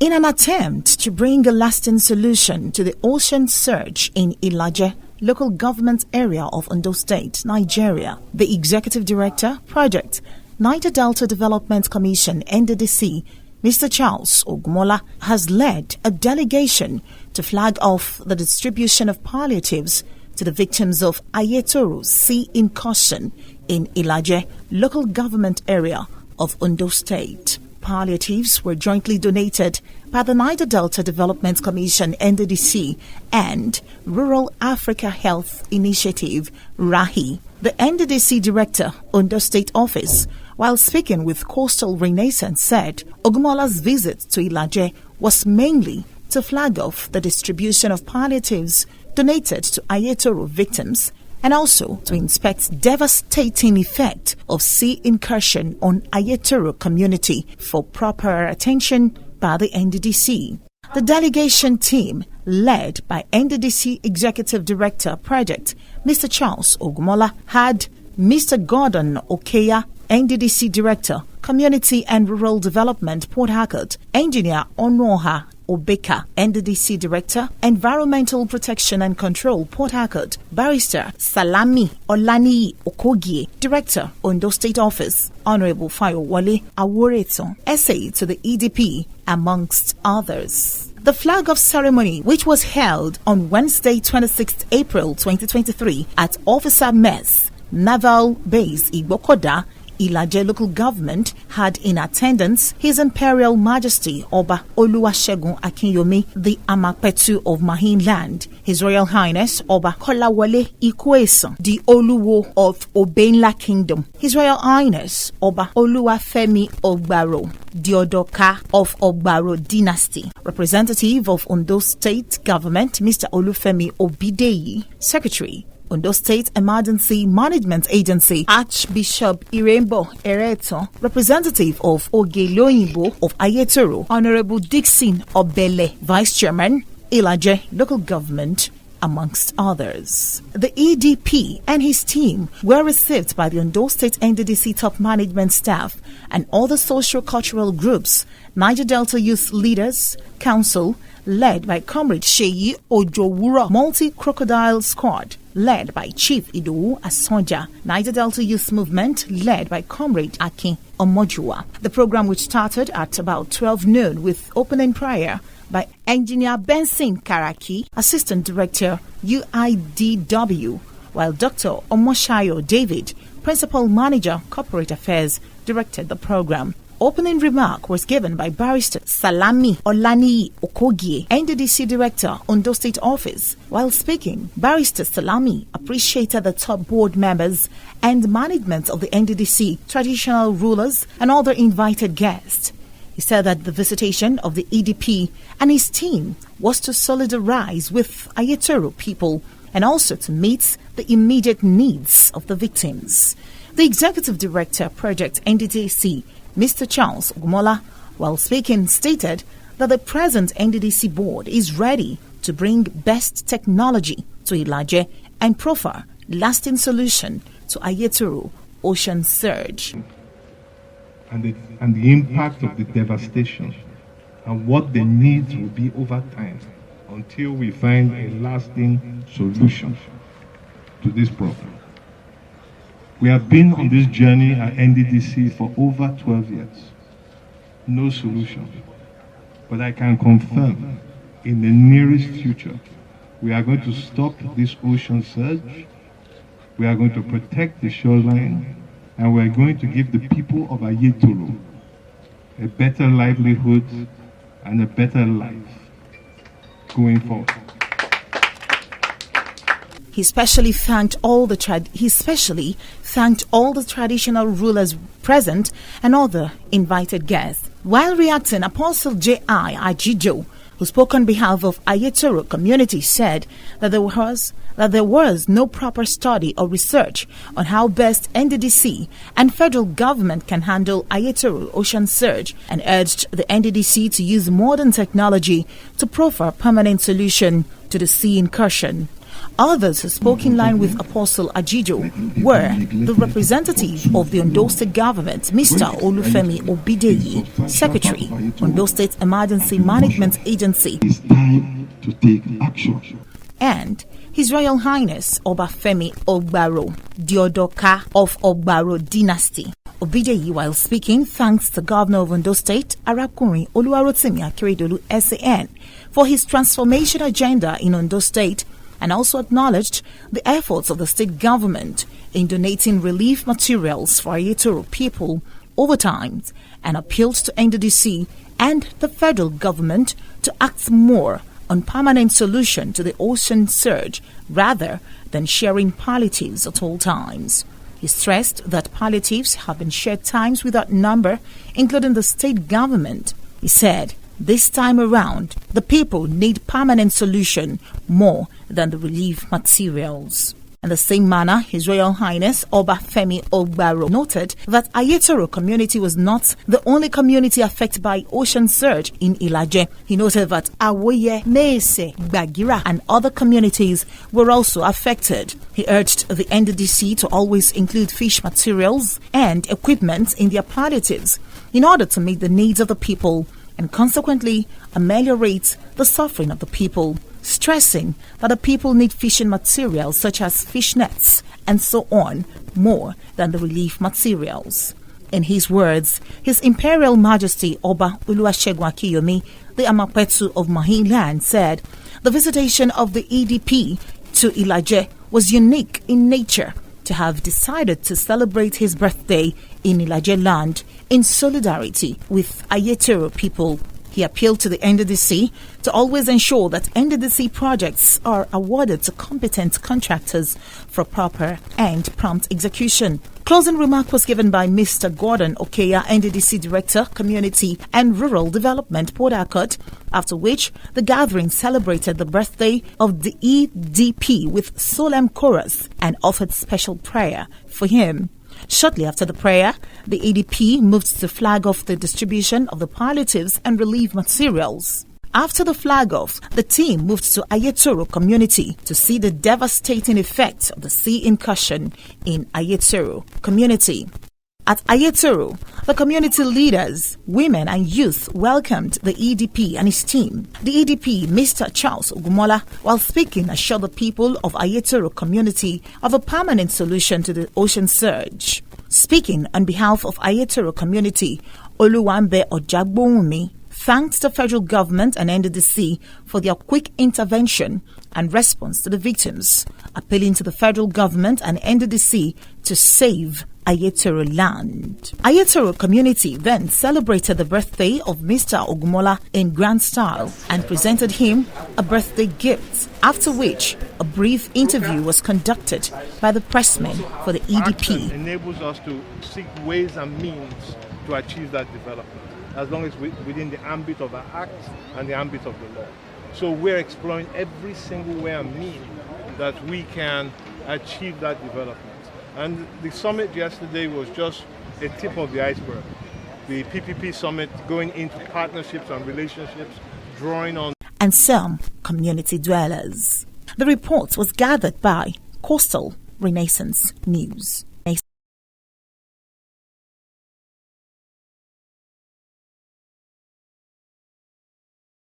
In an attempt to bring a lasting solution to the ocean surge in Ilaje, local government area of Ondo State, Nigeria, the Executive Director, Project, Niger Delta Development Commission, NDDC, Mr. Charles Ogmola, has led a delegation to flag off the distribution of palliatives to the victims of Aiyetoro sea incursion in Ilaje, local government area of Ondo State. Palliatives were jointly donated by the Niger Delta Development Commission, NDDC, and Rural Africa Health Initiative, RAHI. The NDDC Director, Ondo State Office, while speaking with Coastal Renaissance, said Ogumola's visit to Ilaje was mainly to flag off the distribution of palliatives donated to Aiyetoro victims and also to inspect devastating effect of sea incursion on Aiyetoro community for proper attention by the NDDC. The delegation team, led by NDDC Executive Director Project, Mr. Charles Ogmola, had Mr. Gordon Okeya, NDDC Director, Community and Rural Development, Port Harcourt, Engineer Onoha Obeka, NDDC Director, Environmental Protection and Control, Port Harcourt, Barrister Salami Olani Okogie, Director, Ondo State Office, Honorable Fayowale Aworeto, SA to the EDP, amongst others. The flag-off ceremony, which was held on Wednesday, 26 April 2023 at Officer Mess, Naval Base Igbokoda, Ilaje local government, had in attendance His Imperial Majesty Oba Oluwasegun Akinyomi, the Amapetu of Mahin Land, His Royal Highness Oba Kolawole Ikweson, the Oluwo of Obenla Kingdom, His Royal Highness Oba Oluwafemi Ogbaro, the Odoka of Ogbaro Dynasty, Representative of Ondo State Government Mr. Olufemi Obideyi, Secretary Ondo State Emergency Management Agency, Archbishop Irembo Ereto, Representative of Ogeloyinbo of Aiyetoro, Honorable Dixon Obele, Vice Chairman, Ilaje Local Government, amongst others. The EDP and his team were received by the Ondo State NDDC top management staff and other socio-cultural groups, Niger Delta Youth Leaders Council, led by Comrade Sheyi Ojowura, Multi-Crocodile Squad, led by Chief Idowu Asonja, Niger Delta Youth Movement, led by Comrade Akin Omojua. The program, which started at about 12 noon with opening prayer by Engineer Benson Karaki, Assistant Director, UIDW, while Dr. Omoshayo David, Principal Manager, Corporate Affairs, directed the program. Opening remark was given by Barrister Salami Olani Okogie, NDDC Director, Ondo State Office. While speaking, Barrister Salami appreciated the top board members and management of the NDDC, traditional rulers, and other invited guests. He said that the visitation of the EDP and his team was to solidarize with Aiyetoro people and also to meet the immediate needs of the victims. The Executive Director, Project NDDC, Mr. Charles Ogmola, while speaking, stated that the present NDDC board is ready to bring best technology to Ilaje and proffer lasting solution to Aiyetoro ocean surge. And the impact of the devastation and what the needs will be over time until we find a lasting solution to this problem. We have been on this journey at NDDC for over 12 years. No solution. But I can confirm, in the nearest future, we are going to stop this ocean surge, we are going to protect the shoreline, and we are going to give the people of Aiyetoro a better livelihood and a better life going forward. He especially thanked all the traditional rulers present and other invited guests. While reacting, Apostle J.I. Ajijo, who spoke on behalf of Aiyetoro community, said that there was no proper study or research on how best NDDC and federal government can handle Aiyetoro ocean surge, and urged the NDDC to use modern technology to proffer permanent solution to the sea incursion. Others who spoke in line with Apostle Ajijo were the representative of the Ondo State Government, Mr. Olufemi Obideyi, Secretary, Ondo State Emergency Management Agency. It's time to take action. And His Royal Highness Obafemi Ogbaro Diodoka of Ogbaro Dynasty. Obideyi, while speaking, thanks the Governor of Ondo State, Arakunrin Oluwarotimi Akeredolu SAN, for his transformation agenda in Ondo State, and also acknowledged the efforts of the state government in donating relief materials for Aiyetoro people over time, and appealed to NDDC and the federal government to act more on permanent solution to the ocean surge rather than sharing palliatives at all times. He stressed that palliatives have been shared times without number, including the state government. He said, this time around, the people need permanent solution more than the relief materials. In the same manner, His Royal Highness Obafemi Ogbaro noted that Aiyetoro community was not the only community affected by ocean surge in Ilaje. He noted that Awoye, Mese, Bagira and other communities were also affected. He urged the NDDC to always include fish materials and equipment in their palliatives in order to meet the needs of the people and consequently ameliorate the suffering of the people, stressing that the people need fishing materials such as fish nets and so on more than the relief materials. In his words, His Imperial Majesty Oba Oluwasegun Akiyomi, the Amapetu of Mahiland, said the visitation of the EDP to Ilaje was unique in nature, to have decided to celebrate his birthday in Ilaje land in solidarity with Aiyetoro people. He appealed to the NDDC to always ensure that NDDC projects are awarded to competent contractors for proper and prompt execution. Closing remark was given by Mr. Gordon Okeya, NDDC Director, Community and Rural Development, Port Harcourt, after which the gathering celebrated the birthday of the EDP with solemn chorus and offered special prayer for him. Shortly after the prayer, the EDP moved to flag off the distribution of the palliatives and relief materials. After the flag off, the team moved to Aiyetoro community to see the devastating effects of the sea incursion in Aiyetoro community. At Aiyetoro, the community leaders, women and youth welcomed the EDP and his team. The EDP, Mr. Charles Ogumola, while speaking, assured the people of Aiyetoro community of a permanent solution to the ocean surge. Speaking on behalf of Aiyetoro community, Oluwambe Ojagbowumi thanked the federal government and NDDC for their quick intervention and response to the victims, appealing to the federal government and NDDC to save Aiyetoro land. Aiyetoro community then celebrated the birthday of Mr. Ogumola in grand style and presented him a birthday gift, after which a brief interview was conducted by the pressman for the EDP. Action enables us to seek ways and means to achieve that development, as long as within the ambit of our acts and the ambit of the law. So we're exploring every single way and means that we can achieve that development. And the summit yesterday was just a tip of the iceberg. The PPP summit going into partnerships and relationships, drawing on and some community dwellers. The report was gathered by Coastal Renaissance News.